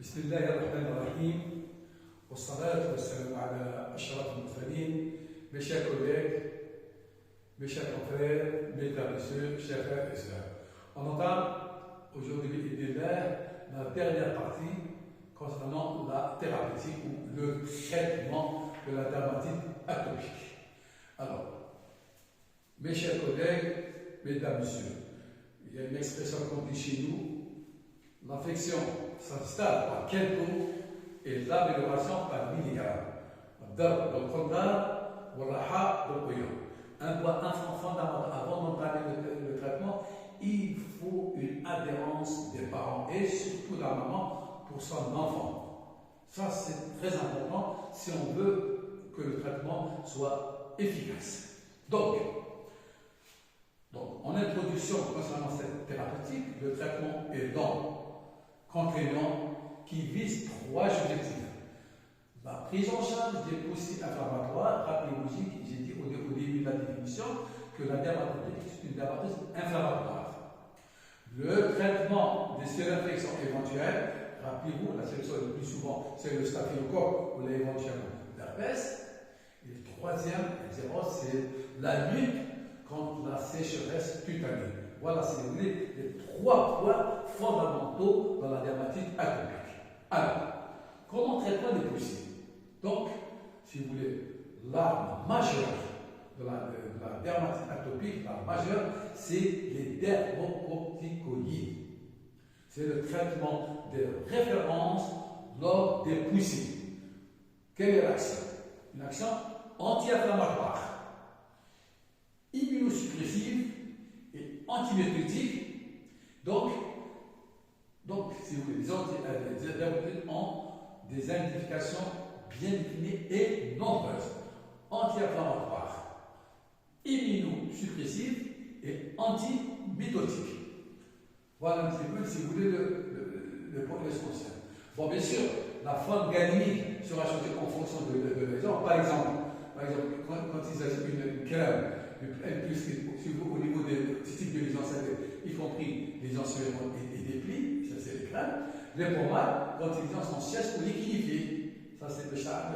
بسم الله الرحمن الرحيم والصلاة والسلام على أشرف المرسلين. Mes chers collègues, mes chers confrères, mesdames et messieurs, chers frères et sœurs. On entame aujourd'hui la dernière partie concernant la thérapeutique ou le traitement de la dermatite atopique. Alors, mes chers collègues, mesdames et messieurs, il y a une expression qu'on dit chez nous: l'affection s'installe par quelques jours et l'amélioration par milligrammes. Un point fondamental avant d'entamer le traitement, il faut une adhérence des parents et surtout de la maman pour son enfant. Ça, c'est très important si on veut que le traitement soit efficace. Donc en introduction concernant cette thérapeutique, le traitement est long, contraignant, qui vise trois objectifs. La prise en charge des poussées inflammatoires. Rappelez-vous, j'ai dit au début de la définition que la dermatite est une dermatite inflammatoire. Le traitement des infections éventuelles. Rappelez-vous, la sélection le plus souvent, c'est le staphylocoque ou éventuellement l'herpès. Et le troisième, c'est la lutte contre la sécheresse cutanée. Voilà, si vous voulez, les trois points fondamentaux dans la dermatite atopique. Alors, comment traitement des poussées? Donc, si vous voulez, l'arme majeure de la dermatite atopique, l'arme majeure, c'est les dermocorticoïdes. C'est le traitement de référence lors des poussées. Quelle est l'action? Une action anti-inflammatoire, immunosuppressive et antimétotique. Donc, si vous voulez, les dermatologues ont des indications bien définies et nombreuses. Anti-inflammatoires, immunosuppressives et antimétotiques. Voilà un petit peu, si vous voulez, le point essentiel. Bon, bien sûr, la forme galénique sera choisie en fonction de l'exemple. Par exemple, quand il s'agit d'une crème, au niveau des types de lésions, y compris les enseignements et des plis, ça c'est les crèmes. Les pommades, quand les lésions sont sèches ou liquidifiées, ça c'est le chat,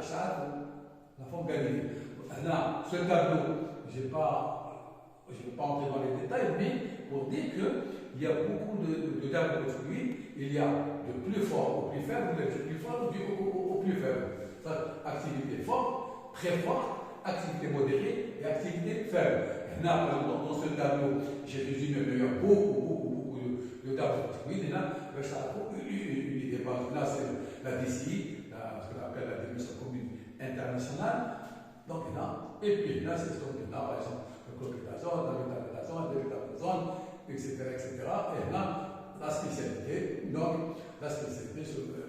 la forme galénique. Là, ce tableau, je ne vais pas entrer dans les détails, mais pour dire qu'il y a beaucoup de dermatologies, il y a de plus fort au plus faible, du plus fort au plus faible. Ça, activité forte, très forte, activité modérée et activité faible. Et là, dans ce tableau, j'ai résumé beaucoup de dermatologies. Et là, ça a une idée. Là, c'est la DCI, ce qu'on appelle la définition commune internationale. Donc là, et puis là, c'est ce qu'on a, par exemple, le clopidazole, le métabazole, etc. Et là, la spécialité,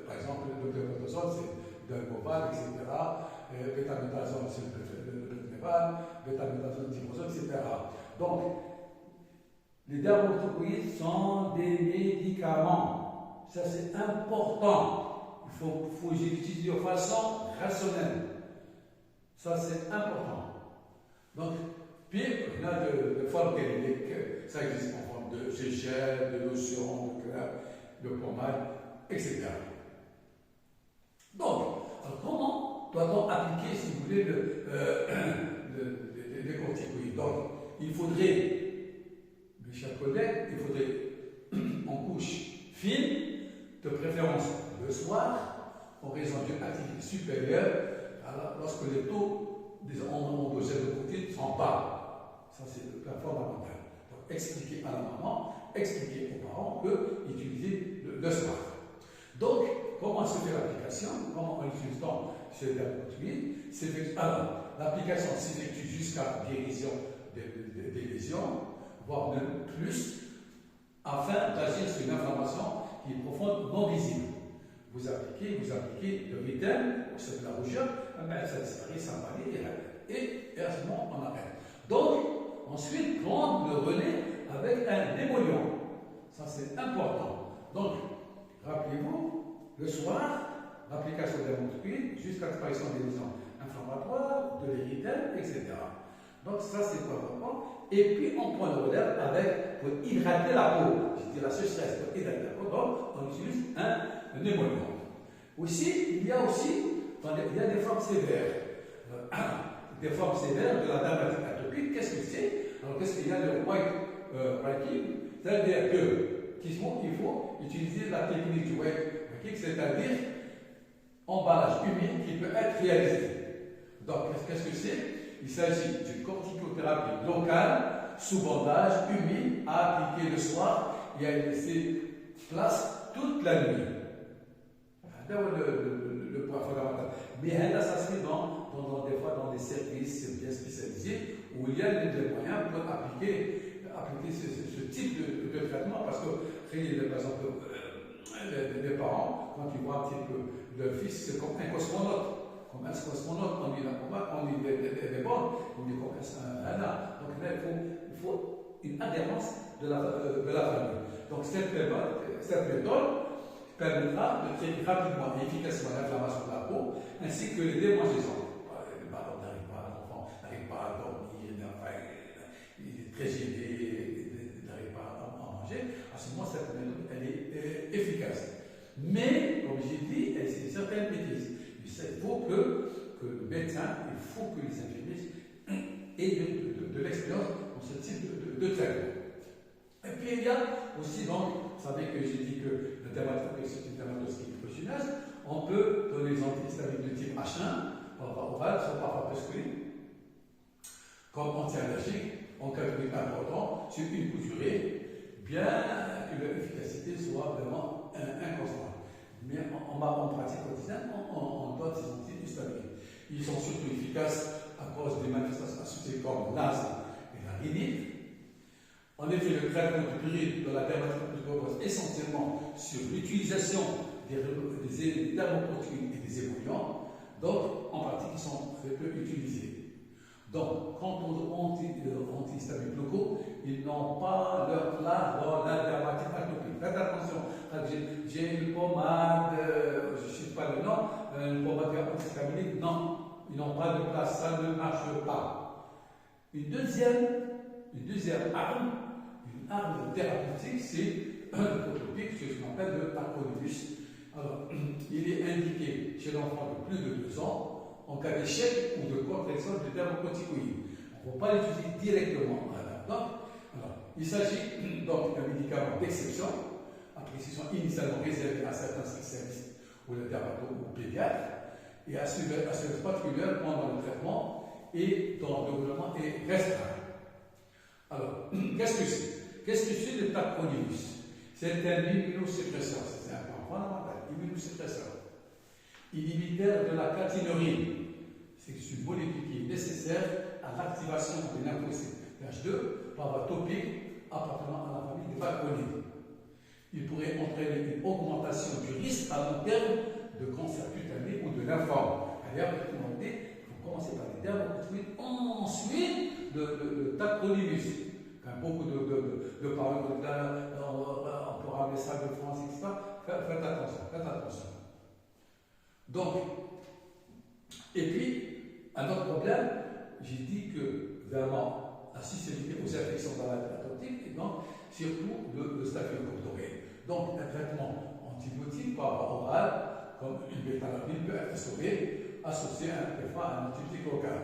par exemple, le clopidazole, c'est Delcoval, etc. Bétaméthasone, c'est le Pléval, bétaméthasone, typhosone, etc. Donc, les dermatologies sont des médicaments. Ça, c'est important. Il faut les utiliser de façon rationnelle. Ça, c'est important. Donc, puis, il y a de formes galéniques. Ça existe en forme de gel, de lotion, de crème, de pommade, etc. Donc, comment doit-on appliquer, si vous voulez, les corticoïdes? Donc, il faudrait, mes chers collègues, en couche fine, de préférence le soir, en raison d'une activité supérieure, lorsque les taux en homogène de corticoïdes sont bas. Ça, c'est le point fondamental. Donc, expliquer à la maman, expliquer aux parents qu'utiliser le soir. Donc, comment se fait l'application? Comment on utilise ce dermatologue? Alors, l'application s'effectue jusqu'à guérison des lésions, voire même plus, afin d'agir sur une inflammation qui est profonde, non visible. Vous appliquez le rythme, c'est de la rougeur, mais ça disparaît, ça va et à ce moment, on arrête. Donc, ensuite, prendre le relais avec un émollient. Ça, c'est important. Donc, rappelez-vous, le soir, l'application des dermatologues jusqu'à l'apparition des lésions inflammatoires, de l'érythème, etc. Donc, ça, c'est pas important. Et puis, on prend le relais pour hydrater la peau. Je dis la sécheresse pour hydrater la peau, donc on utilise un émollient. Aussi, il y a des formes sévères. Des formes sévères de la dermatite atopique. Qu'est-ce que c'est? Alors, qu'est-ce qu'il y a le white writing? C'est-à-dire qu'il faut utiliser la technique du white writing, c'est-à-dire emballage humide qui peut être réalisé. Donc, qu'est-ce que c'est? Il s'agit d'une corticothérapie locale, sous bandage, humide, à appliquer le soir et à y laisser place toute la nuit. C'est le point fondamental. Mais là, ça se fait des fois dans des services bien spécialisés où il y a des moyens pour appliquer ce type de traitement parce que, par exemple, les parents, quand ils voient un petit peu leur fils, c'est comme un cosmonaute. Comme un cosmonaute, on dit la combat, on dit les bonnes, on dit comme un âne. Donc là, il faut une adhérence de la famille. Donc cette méthode permettra de traiter rapidement et efficacement l'inflammation de la peau ainsi que les démangeaisons. Le ballon n'arrive pas, l'enfant n'arrive pas à dormir, il est très gêné, il n'arrive pas à manger. À ce moment, cette méthode elle est efficace. Mais, comme j'ai dit, elle a certaines bêtises. Il faut que le médecin, il faut que les infirmiers aient de l'expérience dans ce type de traitement. Et puis il y a aussi, donc, vous savez que j'ai dit que la dermatite, c'est une dermatoscopie prochineuse, on peut donner les antihistaminiques de type H1, par voie orale, soit par prescrits, comme anti-allergique, en cas de truc important, sur une courte durée, bien que leur efficacité soit vraiment inconstante. Mais en pratique quotidienne, on donne ces antihistaminiques. Ils sont surtout efficaces à cause des manifestations associées comme l'asthme et la rhinite. En effet, le traitement du purine de la dermatite repose essentiellement sur l'utilisation des thermoprotéines et des émollients, donc en pratique, ils sont très peu utilisés. Donc, quant aux antihistaminiques locaux, ils n'ont pas leur place dans la dermatite atopique. Faites attention, j'ai une pommade, je ne sais pas le nom, une pommade antihistaminique, non, ils n'ont pas de place, ça ne marche pas. Une deuxième arme thérapeutique, c'est un prototype, c'est ce qu'on appelle le tacrolimus. Alors, il est indiqué chez l'enfant de plus de 2 ans en cas d'échec ou de contraction de thermocorticoïdes. On ne peut pas l'utiliser directement à l'adaptant. Il s'agit donc d'un médicament d'exception, à précision initialement réservé à certains spécialistes ou les dermatologues ou pédiatres, et à surveillance particulière pendant le traitement et dont le développement est restreint. Alors, qu'est-ce que c'est? Qu'est-ce que c'est le tacrolimus? C'est un immunosuppresseur, c'est un point fondamental, immunosuppresseur. Inhibiteur de la caténorine, c'est une molécule qui est nécessaire à l'activation des lymphocytes H2 par voie topique appartenant à la famille des macrolides. Il pourrait entraîner une augmentation du risque à long terme de cancer cutané ou de lymphome. D'ailleurs, il faut commencer par les dermocorticoïdes, ensuite le tacrolimus. Beaucoup de parents on peut ramener ça de France, etc. Faites attention. Donc, et puis, un autre problème, j'ai dit que vraiment la sensibilité aux infections atopiques et donc surtout le staphylocoque doré. Donc, un traitement antibiotique par voie orale, comme une bétalamine, peut être associé à un antibiotique local.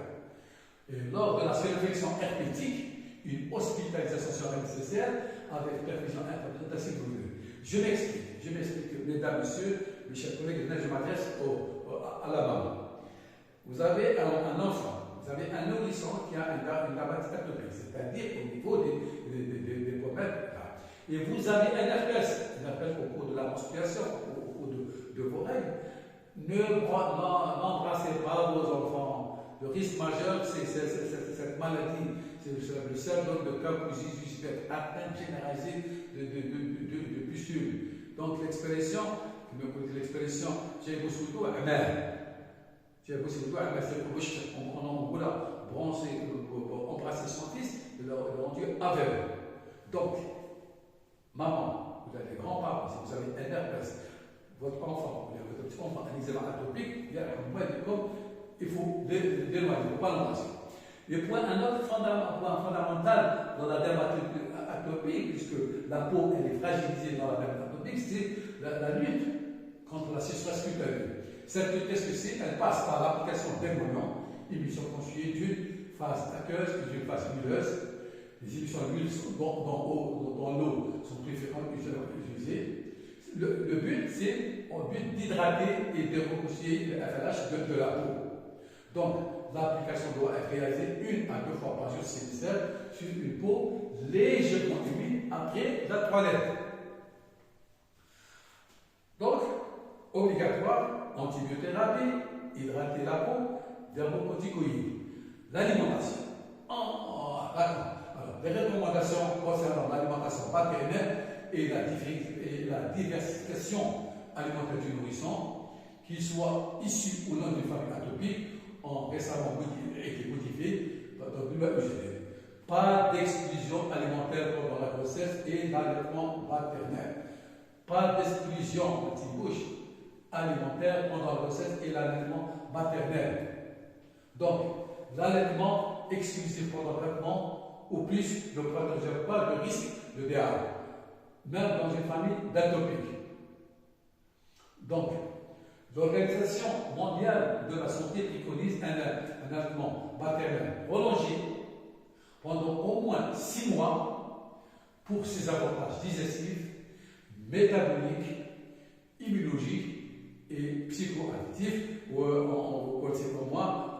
Et lors de la seule infection herpétique, une hospitalisation sera nécessaire avec perfusion intravenöse si vous voulez. Je m'explique, mesdames, messieurs, mes chers collègues, je m'adresse à la maman. Vous avez un enfant, vous avez un nourrisson qui a une dermatite atopique, c'est-à-dire au niveau des pommettes. Et vous avez un herpès au cours de la menstruation, au cours de vos règles. N'embrassez pas vos enfants. Le risque majeur, c'est cette maladie. C'est le syndrome de Kaposi-Suspect, atteinte généralisée de pustules. Donc l'expression, j'ai beaucoup amer. C'est pour embrasser son fils et le rendre aveugle. Donc, maman, vous avez des grands-parents, si vous avez un herpès, votre enfant, votre petit enfant, un eczéma atopique, il faut l'éloigner, il ne faut pas l'embrasser. Un autre point fondamental dans la dermatite atopique, puisque la peau elle est fragilisée dans la dermatite atopique, c'est la lutte contre la surface cutanée. Cette qu'est-ce que c'est? Elle passe par l'application d'émollients, émission constituée d'une phase aqueuse et d'une phase huileuse. Les émissions d'huile dans l'eau sont plus fréquentes utilisées. Le but, c'est d'hydrater et de reconstituer le FLH de la peau. Donc, l'application doit être réalisée 1 à 2 fois par jour si nécessaire sur une peau légèrement humide après la toilette. Donc, obligatoire, antibiothérapie, hydrater la peau, dermocorticoïdes. L'alimentation. Alors, les recommandations concernant l'alimentation maternelle et la diversification alimentaire du nourrisson, qu'il soit issu ou non d'une famille atopique, ont récemment été modifiées dans le UGD. Pas d'exclusion alimentaire pendant la grossesse et l'allaitement maternel. Pas d'exclusion anti-bouche alimentaire pendant la grossesse et l'allaitement maternel. Donc, l'allaitement exclusif pendant l'allaitement, ou plus, ne protège pas le risque de DA, même dans une famille d'atopiques. Donc, l'Organisation mondiale de la santé préconise un allaitement maternel prolongé pendant au moins 6 mois pour ses avantages digestifs, métaboliques, immunologiques et psychoactifs, ou c'est pour moi,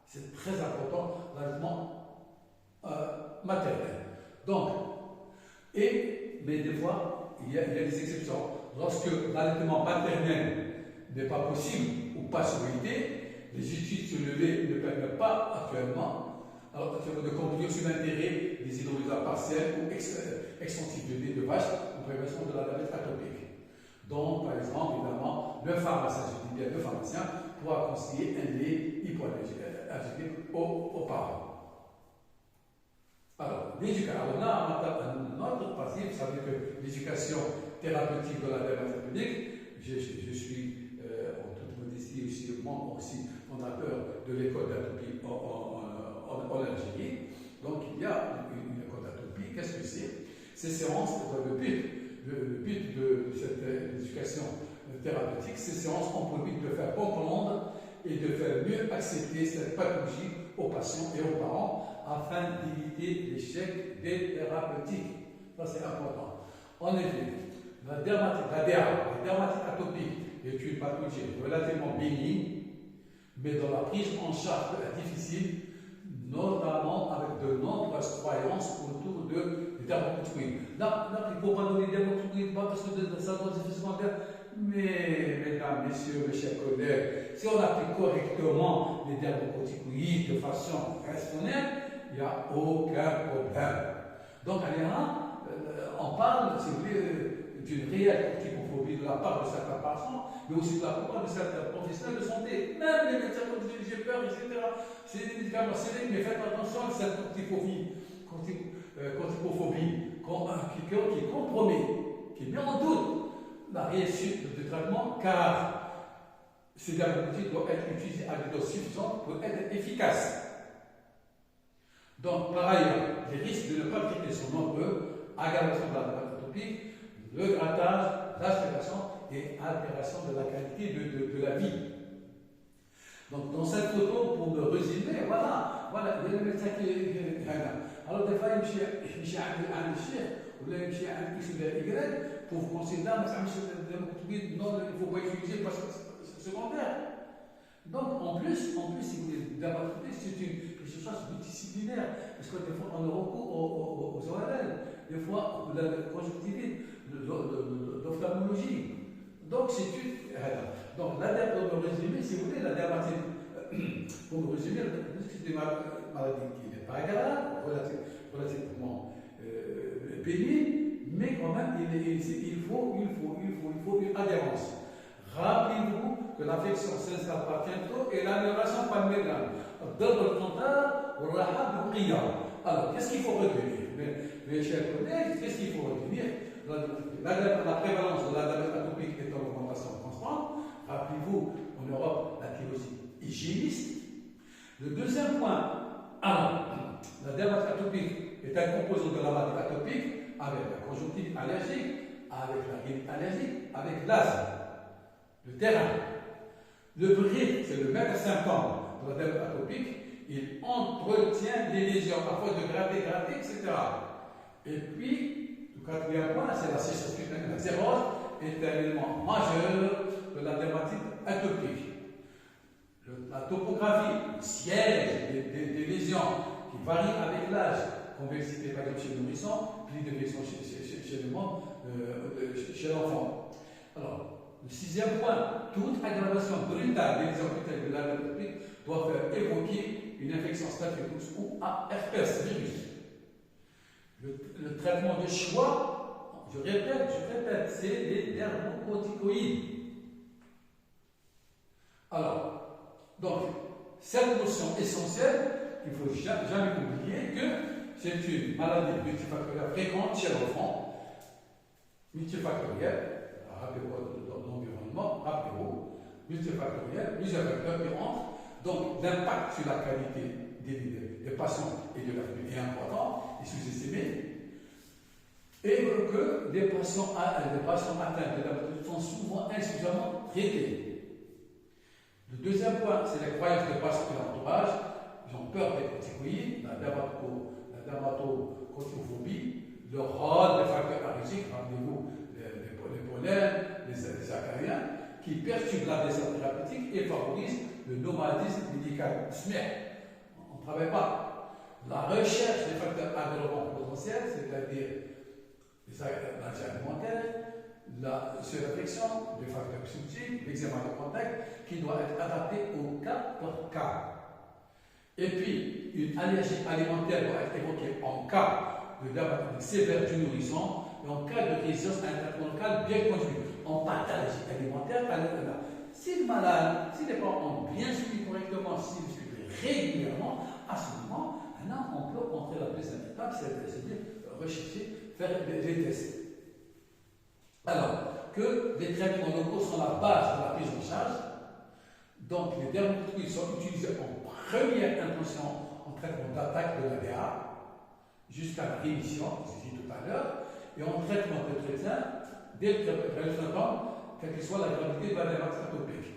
c'est très important, l'allaitement maternel. Donc, mais des fois, il y a des exceptions. Lorsque l'allaitement maternel n'est pas possible ou pas souhaité, les études sur le lait ne permettent pas actuellement de conclure sur l'intérêt des hydrolysats partiels ou extensifs de lait de vache en prévention de la diabète atopique. Donc, par exemple, évidemment, le pharmacien, je dis bien le pharmacien, pourra conseiller un lait hypoallergénique aux parents. Alors, l'éducation. Alors là, un autre principe, vous savez que l'éducation thérapeutique de la diabète atopique, je suis en toute modestie aussi membre aussi fondateur de l'école d'atopie en Algérie. Donc il y a une école d'atopie. Qu'est-ce que c'est? Ces séances, le but de cette éducation thérapeutique, ces séances ont pour but de faire comprendre et de faire mieux accepter cette pathologie aux patients et aux parents afin d'éviter l'échec des thérapeutiques. Ça c'est important. En effet, la dermatite atopique est une pathologie relativement bénigne, mais dont la prise en charge est difficile, notamment avec de nombreuses croyances autour des dermatocorticoïdes. Là, il ne faut pas donner des dermatocorticoïdes parce que ça doit être secondaire. Mais, mesdames, messieurs, mes chers collègues, si on applique correctement les dermatocorticoïdes de façon rationnelle, il n'y a aucun problème. Donc, on parle, si vous voulez, d'une réelle corticophobie de la part de certains patients, mais aussi de la part de certains professionnels de santé. Même les médecins qui disent j'ai peur, etc. C'est des médicaments sélectifs, mais faites attention à cette corticophobie qui compromet, qui met en doute la réussite du traitement, car ces dermatocorticoïdes doivent être utilisés à des doses suffisantes pour être efficaces. Donc, par ailleurs, les risques de ne pas traiter sont nombreux: aggravation de la diabète atopique, le grattage, l'aspiration et altération de la qualité de la vie. Donc, dans cette photo, pour me résumer, voilà, il y a le médecin qui est là. Alors, des fois, il y a un chef, ou il y a un X ou un Y, pour vous conseiller là, mais non, il ne faut pas utiliser parce que c'est secondaire. Donc, en plus, si vous voulez, c'est une chose multidisciplinaire, parce que des fois, on a recours aux ORL, des fois, la conjonctivite, l'ophtalmologie. Donc, c'est une. Donc, pour me résumer, si vous voulez, la dermatite, pour me résumer, c'est une maladie qui n'est pas grave, relativement pénible, mais quand même, il faut une adhérence. Rappelez-vous que l'affection s'installe par bientôt et l'amélioration par mégraine. Double compteur, ou rahab ou qiyam. Alors, qu'est-ce qu'il faut retenir? Mes chers collègues, qu'est-ce qu'il faut retenir? La prévalence de la diabète atopique est en augmentation constante. Rappelez-vous, en Europe, la thyroïde hygiéniste. Le deuxième point, alors, la diabète atopique est un composant de la maladie atopique avec la conjonctivite allergique, avec la rhinite allergique, avec l'asthme, le terrain. Le bride, c'est le même symptôme de la dermatite atopique, il entretient les lésions à force de gratter, etc. Et puis, le quatrième point, c'est la sécheresse cutanée. La xérose est un élément majeur de la dermatite atopique. La topographie, le siège des lésions qui varient avec l'âge, convexité par exemple chez le nourrisson, pli de vexation chez l'enfant. Alors, le sixième point, toute aggravation brutale des lésions cutanées de la dermatite atopique doit faire évoquer une infection staphylococcus ou un herpès virus. Le traitement de choix, je répète, c'est les dermocorticoïdes. Alors, donc, cette notion essentielle, il ne faut jamais oublier que c'est une maladie multifactorielle fréquente chez l'enfant, multifactorielle, rappelez-vous dans l'environnement, rappelez-vous, multifactorielle, plusieurs facteurs qui entrent. Donc, l'impact sur la qualité des patients et de la famille est important et sous-estimé. Et que les patients atteints de la maladie sont souvent insuffisamment traités. Le deuxième point, c'est la croyance des patients et l'entourage. Ils ont peur des corticoïdes, la dermatocorticophobie, le rôle des facteurs allergiques, rappelez-vous les pollens, les acariens, qui perturbent la descente thérapeutique et favorisent le nomadisme médical. On ne travaille pas. La recherche des facteurs aggravants potentiels, c'est-à-dire l'allergie alimentaire, la surinfection, des facteurs psychiques, l'examen de contact, qui doit être adapté au cas par cas. Et puis, une allergie alimentaire doit être évoquée en cas de dermatite sévère du nourrisson et en cas de résistance à un traitement local bien conduit. En pathologie alimentaire, si le malade, si les parents ont bien suivi correctement, s'ils suivent régulièrement, à ce moment, on peut entrer la deuxième étape, c'est-à-dire rechercher, faire des tests. Alors, que les traitements locaux sont la base de la prise en charge, donc les dermatologues sont utilisés en première intention en traitement d'attaque de la DA, jusqu'à la rémission, je l'ai dit tout à l'heure, et en traitement de traitement, dès le traitement, quelle que soit la gravité de la dermatite atopique.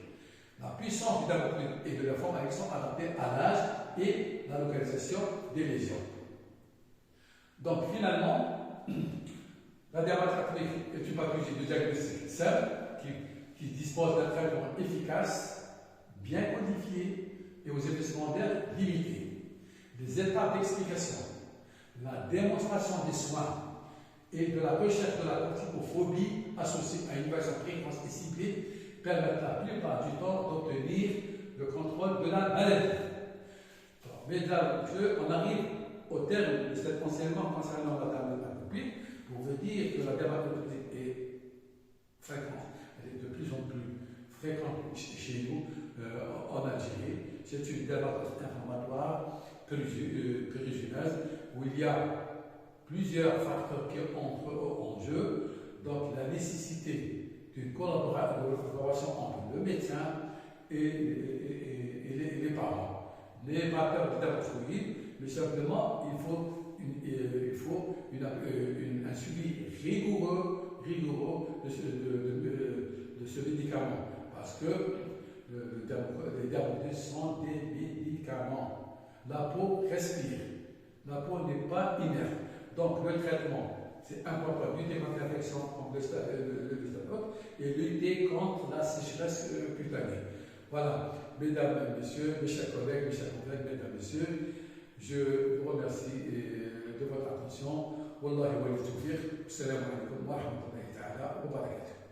La puissance du dermatologue et de la forme sont adaptées à l'âge et la localisation des lésions. Donc finalement, la dermatite atopique est une pathologie de diagnostic simple qui dispose d'un traitement efficace, bien codifié et aux effets secondaires limités. Les étapes d'explication, la démonstration des soins et de la recherche de la corticophobie associée à une évaluation précoce et ciblée permettent la plupart du temps d'obtenir le contrôle de la maladie. Alors, mesdames et messieurs, on arrive au terme de cet enseignement concernant la dermatite atopique. Pour vous dire que la dermatite atopique est fréquente, elle est de plus en plus fréquente chez nous en Algérie. C'est une dermatite inflammatoire péritineuse où il y a plusieurs facteurs qui entrent en jeu, donc la nécessité d'une collaboration entre le médecin et les parents. Les facteurs de dermatologie, mais simplement il faut un suivi rigoureux de ce médicament, parce que les dermatologues sont des médicaments. La peau respire, la peau n'est pas inerte. Donc le traitement, c'est important, lutter contre l'infection, contre le staphylocoque, et lutter contre la sécheresse cutanée. Voilà, mesdames et messieurs, mes chers collègues, mesdames et messieurs, je vous remercie de votre attention. Wallahi wa tawfiq. Assalamu alaikum wa rahmatullahi ta'ala wa barakatuh.